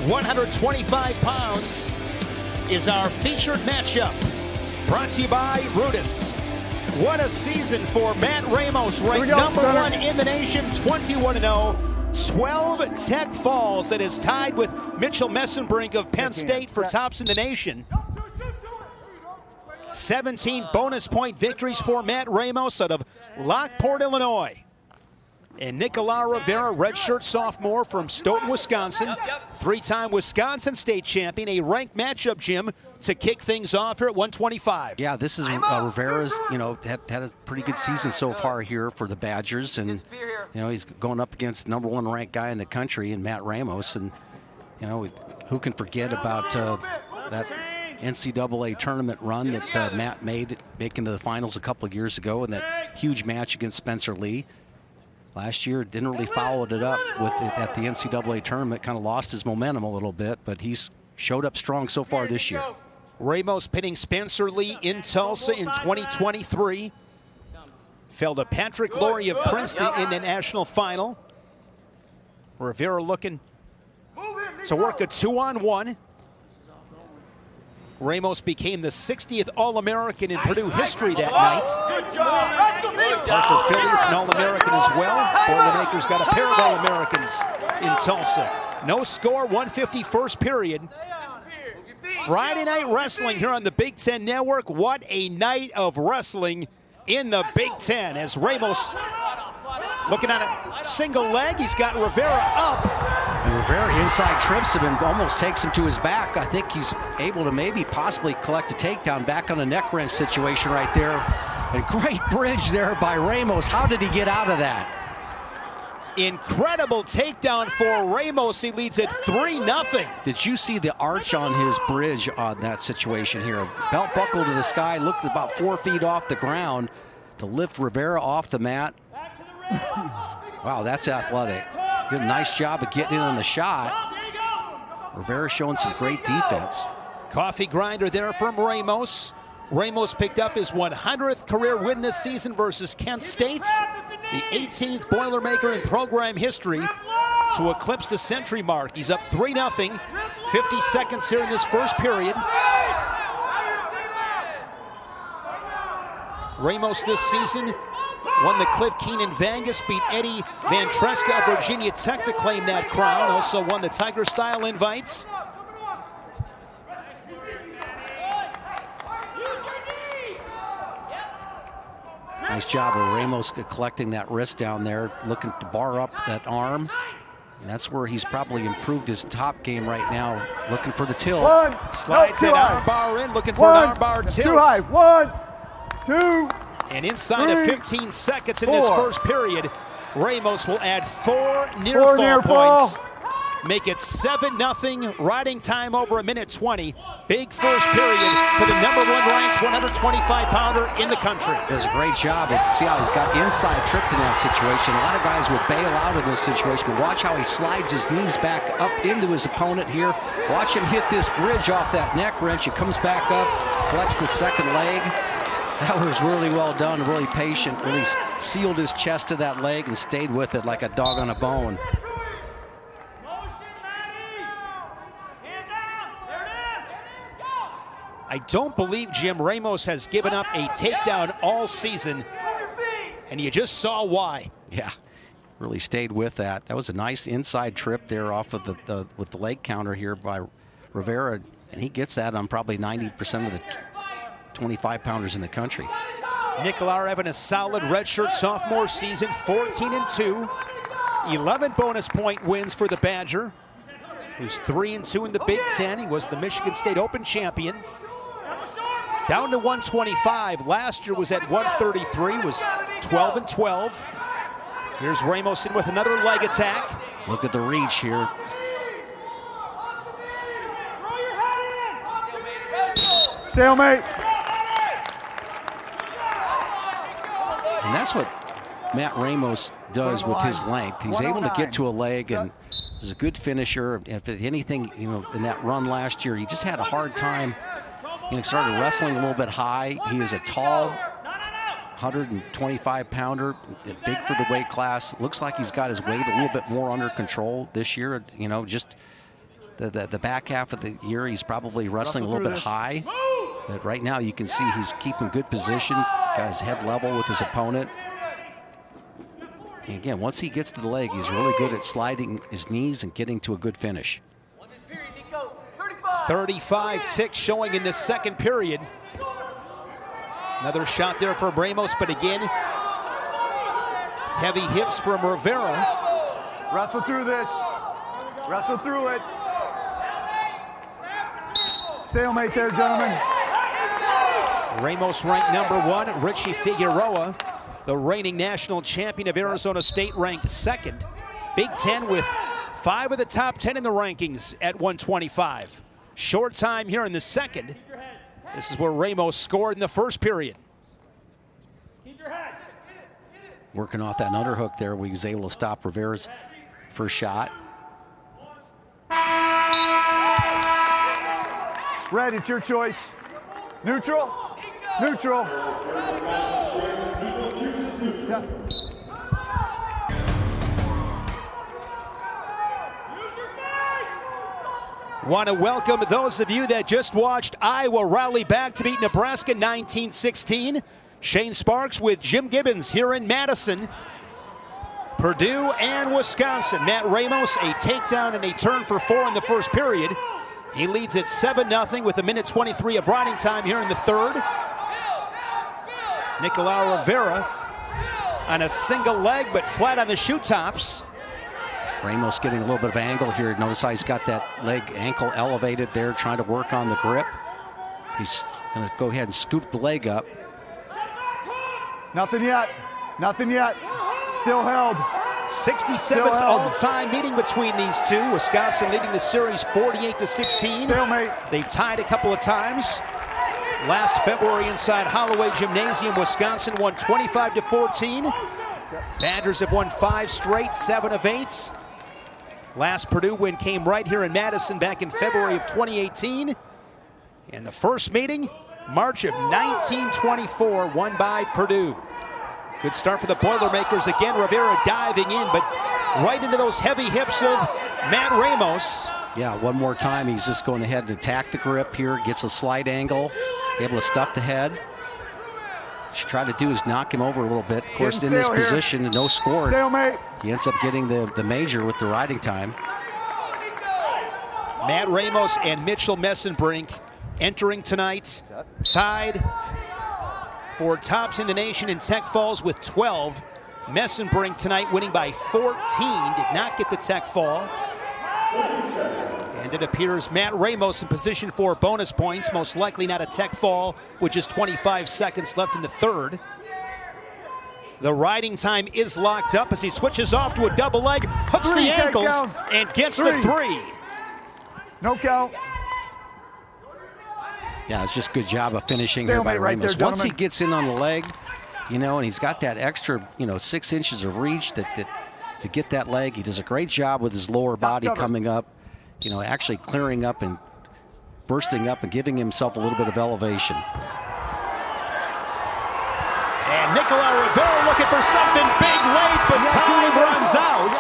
125 pounds is our featured matchup. Brought to you by Rudis. What a season for Matt Ramos, ranked number one in the nation, 21-0. 12 tech falls that is tied with Mitchell Messenbrink of Penn State for tops in the nation. 17 bonus point victories for Matt Ramos out of Lockport, Illinois. And Nicolar Rivera, redshirt sophomore from Stoughton, Wisconsin. Three-time Wisconsin state champion, a ranked matchup, Jim, to kick things off here at 125. Yeah, this is Rivera's, had a pretty good season so far here for the Badgers. And, he's going up against number one ranked guy in the country in Matt Ramos. And, who can forget about that NCAA tournament run that Matt made, making to the finals a couple of years ago, and that huge match against Spencer Lee. Last year, didn't really follow it up with it at the NCAA tournament, kind of lost his momentum a little bit, but he's showed up strong so far this year. Ramos pitting Spencer Lee in Tulsa in 2023. Fell to Patrick Laurie of Princeton in the national final. Rivera looking to work a 2-on-1. Ramos became the 60th All-American in Purdue history that night. Parker Phillies, an All-American as well. Boilermakers got a pair of All-Americans in Tulsa. No score, 150 first period. Friday night wrestling here on the Big Ten Network. What a night of wrestling in the Big Ten as Ramos looking at a single leg. He's got Rivera up. And Rivera inside trips him and almost takes him to his back. I think he's able to maybe possibly collect a takedown back on a neck wrench situation right there. And great bridge there by Ramos. How did he get out of that? Incredible takedown for Ramos. He leads it 3-0. Did you see the arch on his bridge on that situation here? Belt buckle to the sky, looked about 4 feet off the ground to lift Rivera off the mat. Wow, that's athletic. Did a nice job of getting in on the shot. Rivera showing some great defense. Coffee grinder there from Ramos. Ramos picked up his 100th career win this season versus Kent State. The 18th Boilermaker in program history to eclipse the century mark. He's up 3-0. 50 seconds here in this first period. Ramos this season won the Cliff Keenan Vangus, beat Eddie Van Treska of Virginia Tech to claim that crown. Also won the Tiger Style invites. Nice job of Ramos collecting that wrist down there, looking to bar up that arm. And that's where he's probably improved his top game right now, looking for the tilt. Slides that arm bar in, looking for an arm bar tilt. Too high. 1, 2, and inside of 15 seconds in this first period, Ramos will add 4 near fall points. Make it 7-0, riding time over 1:20. Big first period for the number one ranked 125-pounder in the country. Does a great job. See how he's got inside tripped in that situation. A lot of guys will bail out of this situation, but watch how he slides his knees back up into his opponent here. Watch him hit this bridge off that neck wrench. He comes back up, collects the second leg. That was really well done, really patient, really sealed his chest to that leg and stayed with it like a dog on a bone. I don't believe Jim Ramos has given up a takedown all season, and you just saw why. Yeah, really stayed with that. That was a nice inside trip there off of with the leg counter here by Rivera, and he gets that on probably 90% of the 25-pounders in the country. Nicolar having a solid redshirt sophomore season, 14-2, 11 bonus point wins for the Badger, who's 3-2 in the Big Ten. He was the Michigan State Open champion. Down to 125. Last year was at 133, was 12-12. Here's Ramos in with another leg attack. Look at the reach here. Stalemate. And that's what Matt Ramos does with his length. He's able to get to a leg, and is a good finisher. If anything, in that run last year, he just had a hard time. He started wrestling a little bit high. He is a tall 125-pounder, big for the weight class. Looks like he's got his weight a little bit more under control this year. Just the back half of the year, he's probably wrestling a little bit high. But right now, you can see he's keeping good position, got his head level with his opponent. And again, once he gets to the leg, he's really good at sliding his knees and getting to a good finish. 35 ticks showing in the second period. Another shot there for Ramos, but again, heavy hips from Rivera. Wrestle through this. Wrestle through it. Stalemate there, gentlemen. Ramos ranked #1. Richie Figueroa, the reigning national champion of Arizona State, ranked second. Big Ten with 5 of the top 10 in the rankings at 125. Short time here in the second. This is where Ramos scored in the first period. Working off that underhook there, where he was able to stop Rivera's first shot. Red, it's your choice. Neutral. Neutral. Yeah. Want to welcome those of you that just watched Iowa rally back to beat Nebraska 19-16. Shane Sparks with Jim Gibbons here in Madison. Purdue and Wisconsin. Matt Ramos, a takedown and a turn for 4 in the first period. He leads at 7-0 with 1:23 of riding time here in the third. Nicolar Rivera on a single leg, but flat on the shoe tops. Ramos getting a little bit of angle here. Notice how he's got that leg ankle elevated there, trying to work on the grip. He's going to go ahead and scoop the leg up. Nothing yet. Nothing yet. Still held. 67th all-time meeting between these two. Wisconsin leading the series 48-16. Stalemate. They've tied a couple of times. Last February inside Holloway Gymnasium, Wisconsin won 25-14. Badgers have won 5 straight, 7 of 8. Last Purdue win came right here in Madison back in February of 2018. And the first meeting, March of 1924, won by Purdue. Good start for the Boilermakers. Again, Rivera diving in, but right into those heavy hips of Matt Ramos. Yeah, one more time, he's just going ahead and attack the grip here, gets a slight angle, able to stuff the head. What you try to do is knock him over a little bit. Of course, in this position, no score. Stalemate. He ends up getting the major with the riding time. Matt Ramos and Mitchell Messenbrink entering tonight tied for tops in the nation in Tech Falls with 12. Messenbrink tonight winning by 14, did not get the Tech fall. And it appears Matt Ramos in position for bonus points, most likely not a Tech fall, with just 25 seconds left in the third. The riding time is locked up as he switches off to a double leg, hooks the ankles, and gets the 3. No count. Yeah, it's just a good job of finishing here by Ramos. Once he gets in on the leg, you know, and he's got that extra, 6 inches of reach to get that leg. He does a great job with his lower body coming up, actually clearing up and bursting up and giving himself a little bit of elevation. And Nicolar Rivera looking for something big late, but time runs out.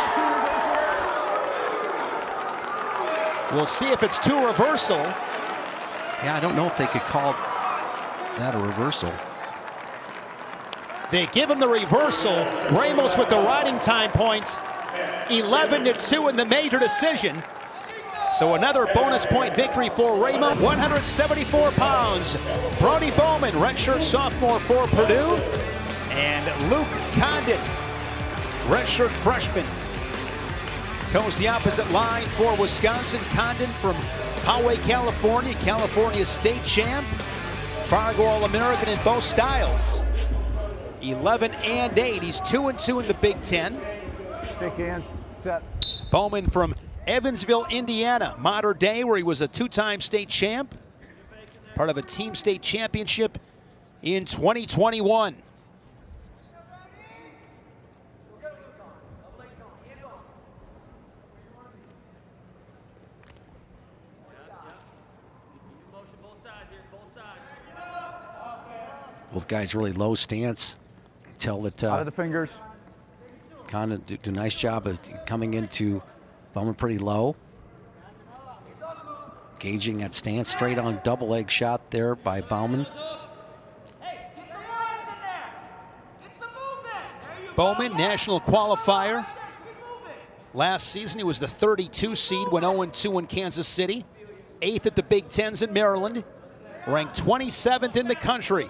We'll see if it's 2 reversal. Yeah, I don't know if they could call that a reversal. They give him the reversal. Ramos with the riding time points. 11-2 in the major decision. So another bonus point victory for Ramos. 174 pounds. Brody Baumann, redshirt sophomore for Purdue. And Luke Condon, redshirt freshman, toes the opposite line for Wisconsin. Condon from Poway, California state champ. Fargo All-American in both styles. 11-8. He's 2-2 in the Big Ten. Shake hands. Set. Baumann from Evansville, Indiana, modern day, where he was a 2-time state champ. Part of a team state championship in 2021. Both guys really low stance. Tell that out of the fingers. Kind of do a nice job of coming into Baumann pretty low. gauging that stance. Straight on double leg shot there by Baumann. Baumann, national qualifier. Last season, he was the 32 seed, went 0-2 in Kansas City. 8th at the Big Tens in Maryland. Ranked 27th in the country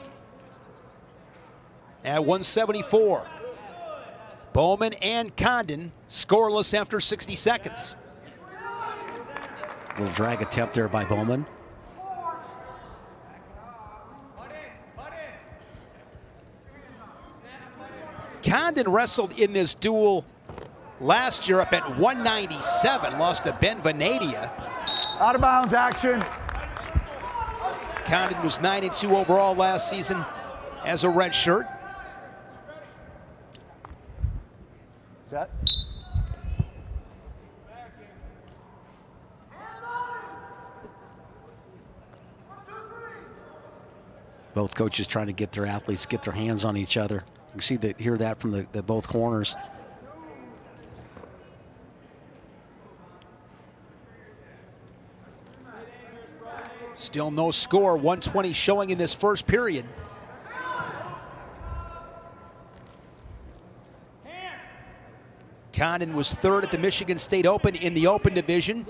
at 174. Baumann and Condon scoreless after 60 seconds. Little drag attempt there by Baumann. Condon wrestled in this duel last year up at 197, lost to Ben Vanadia. Out of bounds action. Condon was 9-2 overall last season as a redshirt. Set. Both coaches trying to get their athletes, get their hands on each other. You can see that, hear that from the both corners. Still no score, 120 showing in this first period. Condon was 3rd at the Michigan State Open in the Open division.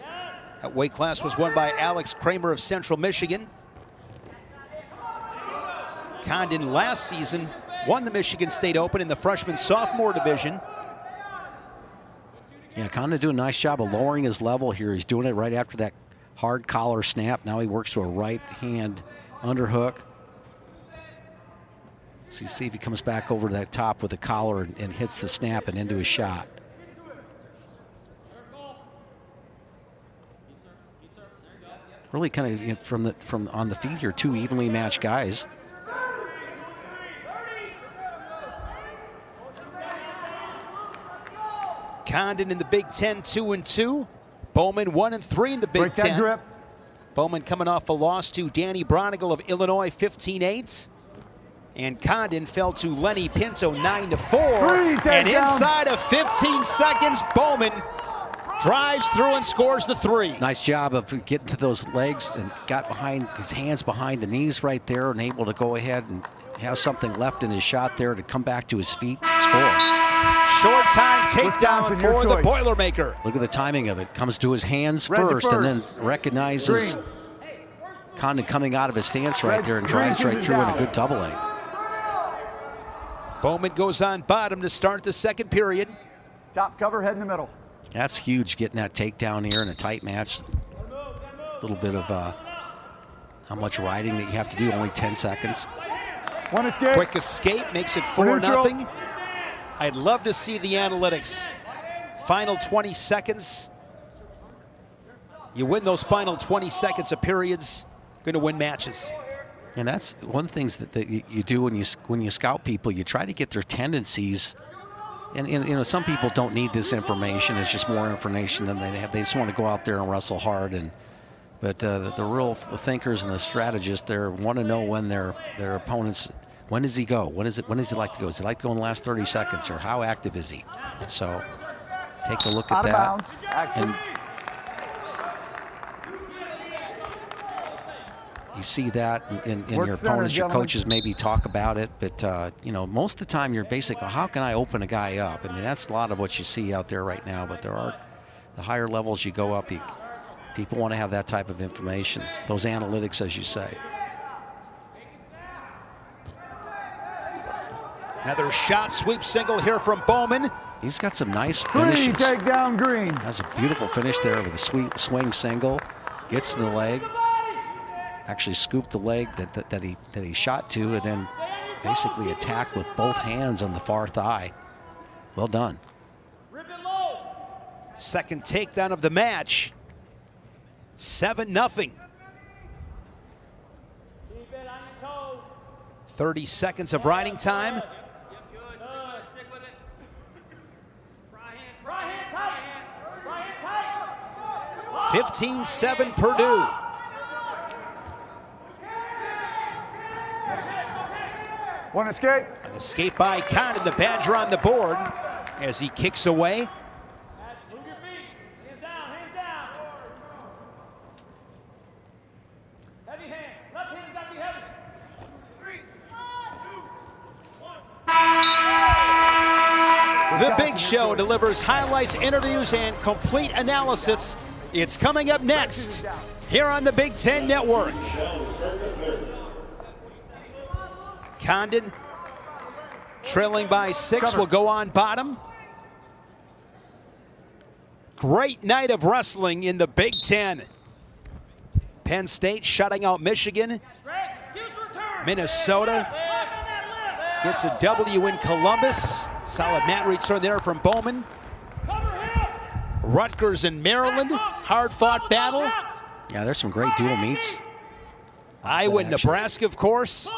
That weight class was won by Alex Kramer of Central Michigan. Condon last season won the Michigan State Open in the freshman-sophomore division. Yeah, Condon doing a nice job of lowering his level here. He's doing it right after that hard collar snap. Now he works to a right hand underhook. See if he comes back over to that top with the collar and hits the snap and into his shot. Really kind of, you know, from on the feet here, 2 evenly matched guys. Condon in the Big Ten 2-2. Baumann 1-3 in the Big Ten. Grip. Baumann coming off a loss to Danny Bronigal of Illinois 15-8. And Condon fell to Lenny Pinto 9-4. And inside of 15 seconds, Baumann drives through and scores the 3. Nice job of getting to those legs and got behind his hands behind the knees right there and able to go ahead and have something left in his shot there to come back to his feet and score. Short time takedown for the Boilermaker. Look at the timing of it. Comes to his hands first and then recognizes Condon coming out of his stance right there and drives right through in a good double leg. Baumann goes on bottom to start the second period. Top cover, head in the middle. That's huge, getting that takedown here in a tight match. A little bit of how much riding that you have to do, only 10 seconds. One escape. Quick escape makes it 4-0. I'd love to see the analytics. Final 20 seconds. You win those final 20 seconds of periods, going to win matches. And that's one of the things that you do when you scout people. You try to get their tendencies. And you know, some people don't need this information. It's just more information than they have. They just want to go out there and wrestle hard. But the real thinkers and the strategists, they want to know when their opponents. When does he go? When does he like to go? Does he like to go in the last 30 seconds, or how active is he? So take a look at that. And you see that in your opponents, your coaches maybe talk about it, but you know, most of the time you're basically, how can I open a guy up? I mean, that's a lot of what you see out there right now, but there are the higher levels you go up, people want to have that type of information, those analytics, as you say. Another shot sweep single here from Baumann. He's got some nice finishes. Takedown green. Has a beautiful finish there with a sweet swing single. Gets to the leg. Actually scooped the leg that he shot to, and then basically attacked with both hands on the far thigh. Well done. Second takedown of the match. 7-0. 30 seconds of riding time. 15-7 Purdue. One escape. An escape by Condon, the Badger on the board as he kicks away. The Big Show delivers highlights, interviews, and complete analysis. It's coming up next here on the Big Ten Network. Condon trailing by 6 will go on bottom. Great night of wrestling in the Big Ten. Penn State shutting out Michigan. Minnesota gets a W in Columbus. Solid mat return there from Baumann. Rutgers and Maryland, hard-fought battle. Yeah, there's some great dual meets. Iowa and Nebraska, of course.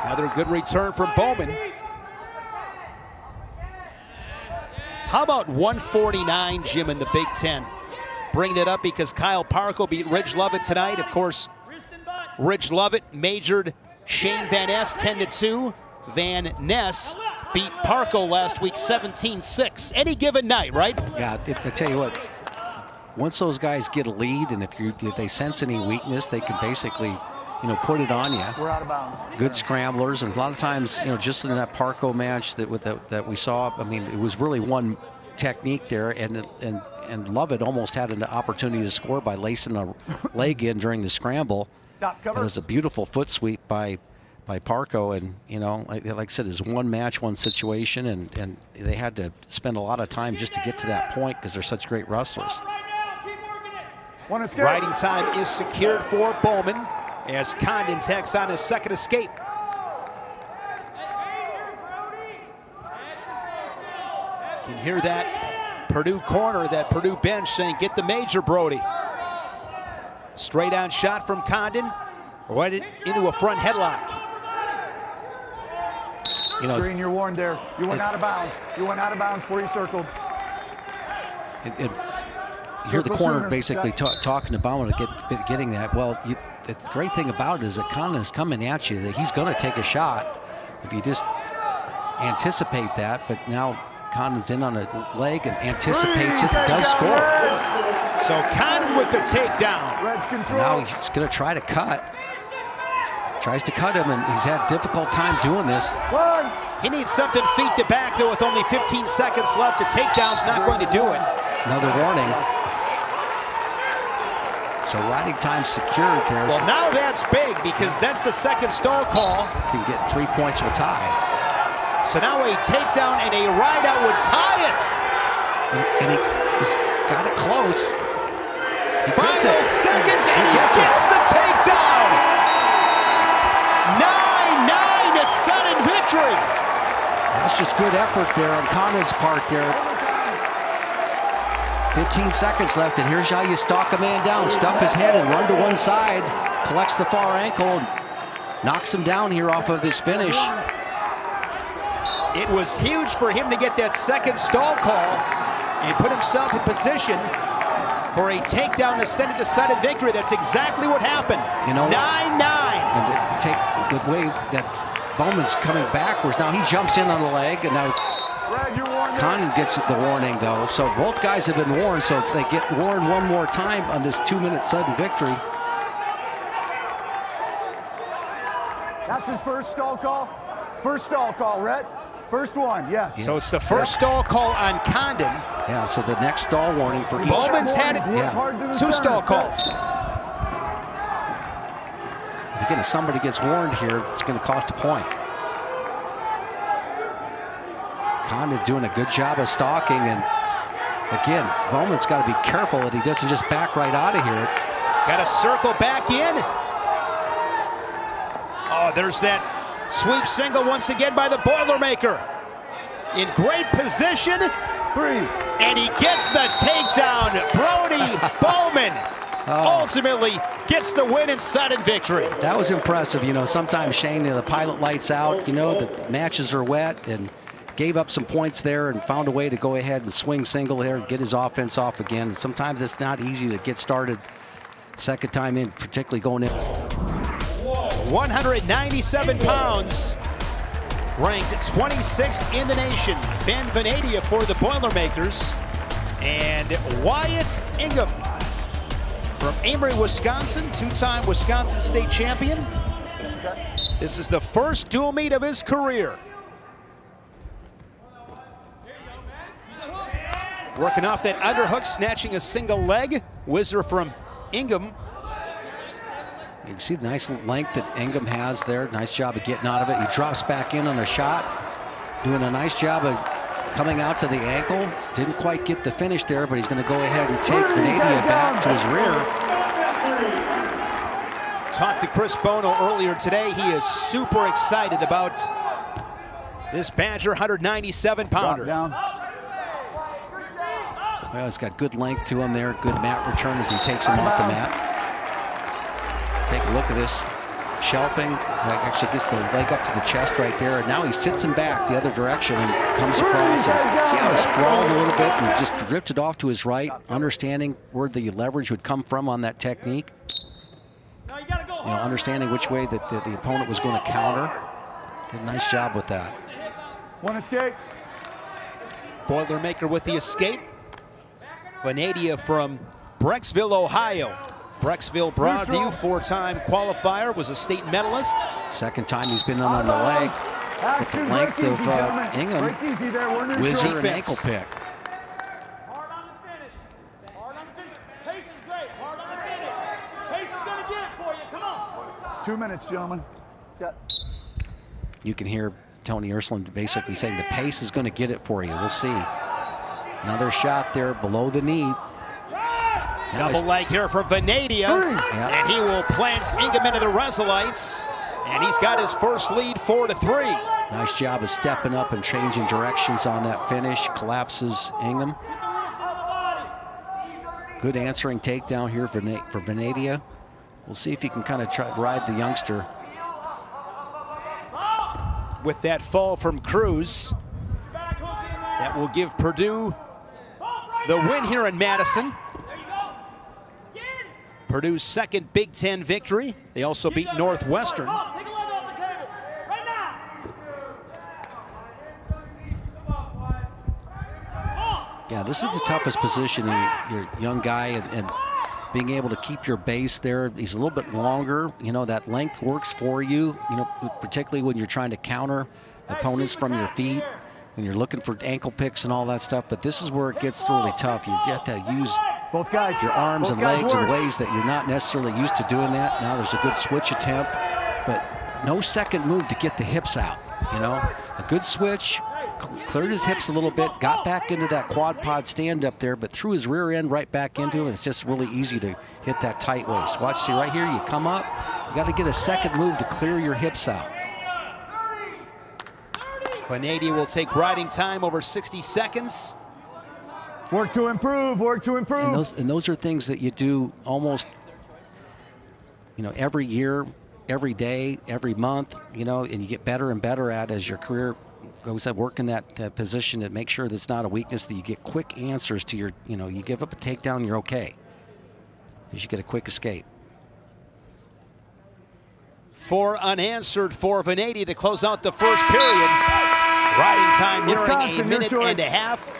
Another good return from Baumann. How about 149, Jim, in the Big Ten? Bring that up because Kyle Parko beat Ridge Lovett tonight. Of course, Ridge Lovett majored Shane Van Ness 10-2. Van Ness beat Parko last week 17-6. Any given night, right? Yeah, I tell you what, once those guys get a lead, and if they sense any weakness, they can basically, put it on you. We're out of bounds. Good scramblers, and a lot of times, just in that Parko match that we saw, I mean, it was really one technique there, and Lovett almost had an opportunity to score by lacing a leg in during the scramble. It was a beautiful foot sweep by Parko, and like I said, it's one match, one situation, and they had to spend a lot of time just to get to that point because they're such great wrestlers. Riding time is secured for Baumann as Condon tacks on his second escape. You can hear that Purdue corner, that Purdue bench saying, "Get the major, Brody." Straight on shot from Condon, right into a front headlock. Green, you're warned there. You went out of bounds. You went out of bounds before you circled. You hear the corner basically talking to Baumann getting that. Well, the great thing about it is that Condon is coming at you, that he's going to take a shot if you just anticipate that. But now Condon's in on a leg and anticipates it and does score. So Condon with the takedown. And now he's going to try to cut. Tries to cut him, and he's had a difficult time doing this. He needs something feet to back, though, with only 15 seconds left. A takedown's not going to do it. Another warning. So riding time secured there. Well, now that's big because that's the second stall call. Can get 3 points to a tie. So now a takedown and a ride out would tie it. And he's got it close. Final seconds, and he gets the takedown. 9-9, a sudden victory. That's just good effort there on Condon's part there. 15 seconds left, and here's how you stalk a man down. Stuff his head and run to one side. Collects the far ankle and knocks him down here off of this finish. It was huge for him to get that second stall call and put himself in position for a takedown to send it to sudden victory. That's exactly what happened. 9-9. And to take the way that Bowman's coming backwards, now he jumps in on the leg, and now Condon gets the warning, though. So both guys have been warned, so if they get warned one more time on this 2-minute sudden victory. That's his first stall call? First stall call, Rhett. First one, yes. So it's the first stall call on Condon. Yeah, so the next stall warning for each. Bowman's had two stall calls. Again, if somebody gets warned here, it's going to cost a point. Condon doing a good job of stalking, and again, Bowman's got to be careful that he doesn't just back right out of here. Got to circle back in. Oh, there's that sweep single once again by the Boilermaker. In great position. And he gets the takedown. Brody Baumann ultimately gets the win and sudden victory. That was impressive. You know, sometimes, Shane, the pilot lights out, you know, the matches are wet, and gave up some points there and found a way to go ahead and swing single there and get his offense off again. Sometimes it's not easy to get started second time in, particularly going in. 197 pounds, ranked 26th in the nation. Ben Vanadia for the Boilermakers, and Wyatt Ingham from Amory, Wisconsin, two-time Wisconsin state champion. This is the first dual meet of his career. Working off that underhook, snatching a single leg. Whizzer from Ingham. You can see the nice length that Ingham has there. Nice job of getting out of it. He drops back in on a shot. Doing a nice job of coming out to the ankle. Didn't quite get the finish there, but he's going to go ahead and take Vanadia back to his rear. Talked to Chris Bono earlier today. He is super excited about this Badger 197-pounder. Well, it's got good length to him there. Good mat return as he takes him off the mat. Take a look at this. Shelving. Actually gets the leg up to the chest right there. And now he sits him back the other direction and comes across. And see how he sprawled a little bit and just drifted off to his right, understanding where the leverage would come from on that technique. You know, understanding which way that the opponent was going to counter. Did a nice job with that. One escape. Boilermaker with the escape. Vanadia from Brecksville, Ohio. Brecksville, Broadview, four-time qualifier, was a state medalist. Second time he's been on the leg. With the length of Ingham, whizzer and ankle pick. Hard on the finish. Hard on the finish. Pace is great. Hard on the finish. Pace is going to get it for you. Come on. 2 minutes, gentlemen. Set. You can hear Tony Ursuline basically saying the pace is going to get it for you. We'll see. Another shot there below the knee. Double leg here from Vanadia, and he will plant Ingham into the Resolites, and he's got his first lead 4-3. Nice job of stepping up and changing directions on that finish. Collapses Ingham. Good answering takedown here for Vanadia. We'll see if he can kind of try to ride the youngster. With that fall from Cruz, that will give Purdue the win here in Madison. Purdue's second Big Ten victory. They also beat Northwestern. Yeah, this is the toughest position. You're a young guy and being able to keep your base there. He's a little bit longer. You know, that length works for you, you know, particularly when you're trying to counter opponents from your feet, when you're looking for ankle picks and all that stuff. But this is where it gets really tough. You have to use your arms and legs in ways that you're not necessarily used to doing that. Now there's a good switch attempt, but no second move to get the hips out. You know, a good switch, cleared his hips a little bit, got back into that quad pod stand up there, but threw his rear end right back into it. It's just really easy to hit that tight waist. Watch, see right here, you come up, you got to get a second move to clear your hips out. Vanadia will take riding time over 60 seconds. Work to improve, work to improve. And those are things that you do almost, you know, every year, every day, every month, you know, and you get better and better at as your career goes up, work in that position to make sure that's not a weakness, that you get quick answers to your, you know, you give up a takedown, you're okay. Because you get a quick escape. 4 unanswered for Vanadia to close out the first period. Riding time nearing a minute and a half.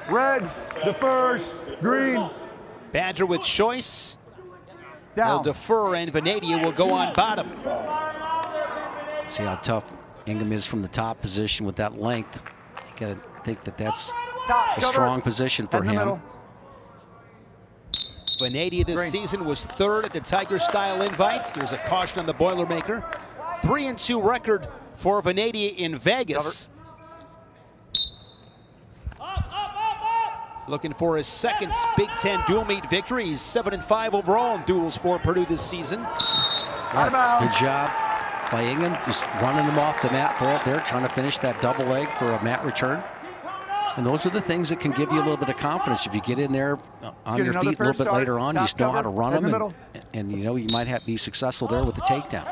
Red, the first, green. Badger with choice. Down. Will defer, and Vanadia will go on bottom. See how tough Ingham is from the top position with that length. You got to think that that's a strong position for him. Vanadia this season was third at the Tiger Style Invites. There's a caution on the Boilermaker. 3-2 record for Vanadia in Vegas. Looking for his second Big Ten dual meet victory. He's 7-5 overall in duels for Purdue this season. Good job by Ingham, just running him off the mat there, trying to finish that double leg for a mat return. And those are the things that can give you a little bit of confidence. If you get in there on your feet a little bit later on, you just know how to run them, and you know you might be successful there with the takedown.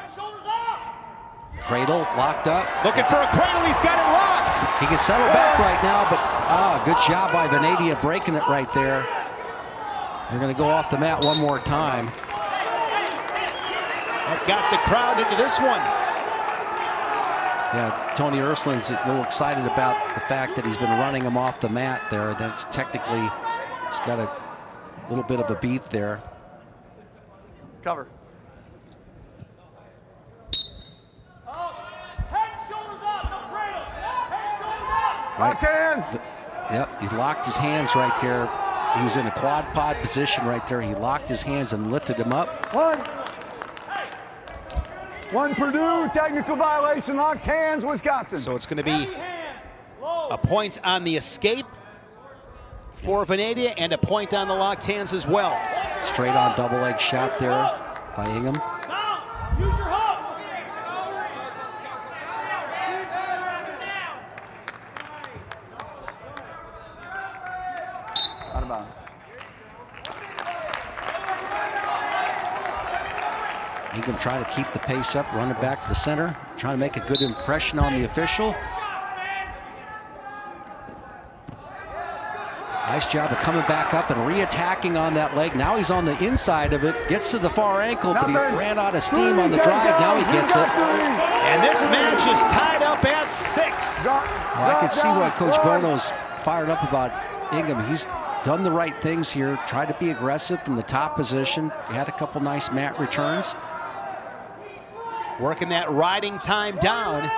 Cradle locked up. Looking for a cradle, he's got it locked. He can settle back right now, but good job by Vanadia breaking it right there. They're going to go off the mat one more time. That got the crowd into this one. Yeah, Tony Ursuline's a little excited about the fact that he's been running him off the mat there. That's technically, he's got a little bit of a beef there. Cover. Lock hands. Yep, he locked his hands right there. He was in a quad pod position right there. He locked his hands and lifted him up. One Purdue, technical violation, locked hands, Wisconsin. So it's going to be a point on the escape for Vanadia and a point on the locked hands as well. Straight on double leg shot there by Ingham. Bounce. Use your hook. Out of bounds. Ingham trying to keep the pace up, running back to the center, trying to make a good impression on the official. Nice job of coming back up and re-attacking on that leg. Now he's on the inside of it, gets to the far ankle, but he ran out of steam on the drive. Now he gets it. And this match is tied up at 6. Well, I can see why Coach Bono's fired up about Ingham. He's done the right things here, tried to be aggressive from the top position. He had a couple nice mat returns. Working that riding time down.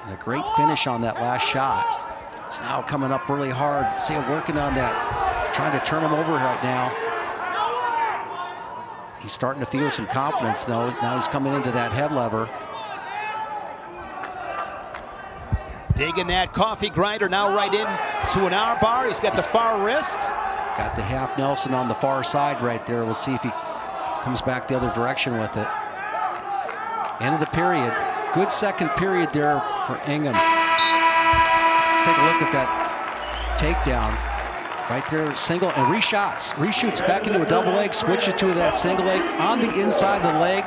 And a great finish on that last shot. It's now coming up really hard. See him working on that, trying to turn him over right now. He's starting to feel some confidence though. Now he's coming into that head lever. Digging that coffee grinder now right in to an arm bar. He's got the far wrist. Got the half Nelson on the far side right there. We'll see if he comes back the other direction with it. End of the period. Good second period there for Ingham. Let's take a look at that takedown. Right there, single and reshoots back into a double leg, switches to that single leg on the inside of the leg.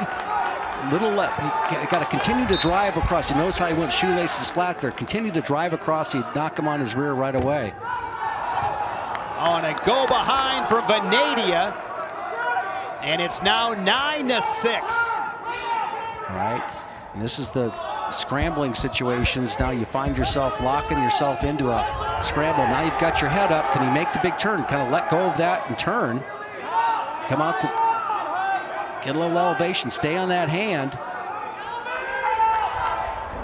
Little left, got to continue to drive across. You notice how he went shoelaces flat there. Continue to drive across, he'd knock him on his rear right away. Oh, and a go behind for Vanadia. And it's now 9-6. All right, and this is the scrambling situations. Now you find yourself locking yourself into a scramble. Now you've got your head up. Can you make the big turn? Kind of let go of that and turn. Come out, get a little elevation. Stay on that hand.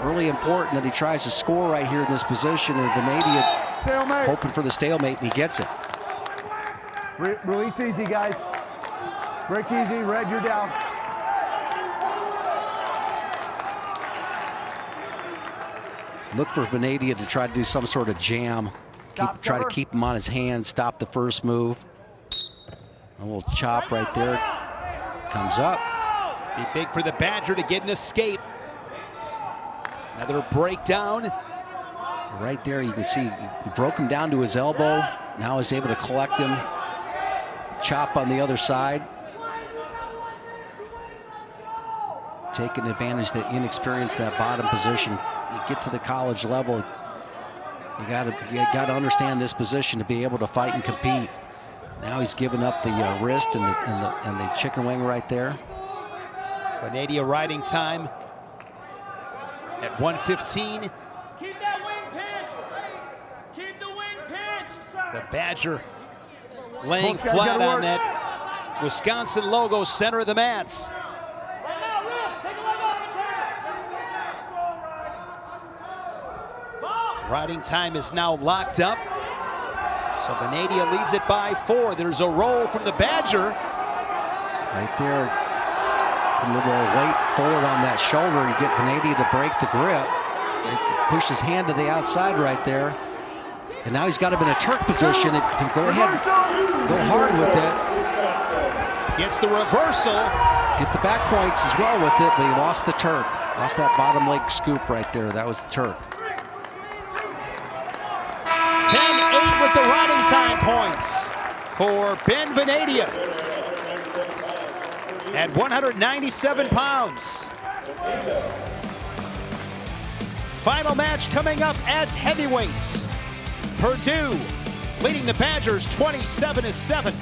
Really important that he tries to score right here in this position. And Vanadia hoping for the stalemate, and he gets it. Release easy, guys. Break easy. Red, you're down. Look for Vanadia to try to do some sort of jam. Try to keep him on his hand, stop the first move. A little chop right there. Comes up. Be big for the Badger to get an escape. Another breakdown. Right there, you can see he broke him down to his elbow. Now he's able to collect him. Chop on the other side. Taking advantage of the inexperience, that bottom position. You get to the college level, you got to understand this position to be able to fight and compete. Now he's giving up the wrist and the chicken wing right there. Vanadia riding time at 1:15. Keep that wing pitch. Keep the wing pitch. The Badger laying flat on that Wisconsin logo, center of the mats. Right now, wrist. Take a leg off and turn it. Riding time is now locked up. So Vanadia leads it by 4. There's a roll from the Badger. Right there, a little weight forward on that shoulder. You get Vanadia to break the grip and push his hand to the outside right there. And now he's got him in a Turk position. It can go ahead and go hard with it. Gets the reversal. Get the back points as well with it, but he lost the Turk. Lost that bottom leg scoop right there. That was the Turk. 10-8 with the riding time points for Ben Vanadia at 197 pounds. Final match coming up as heavyweights. Purdue leading the Badgers 27-7.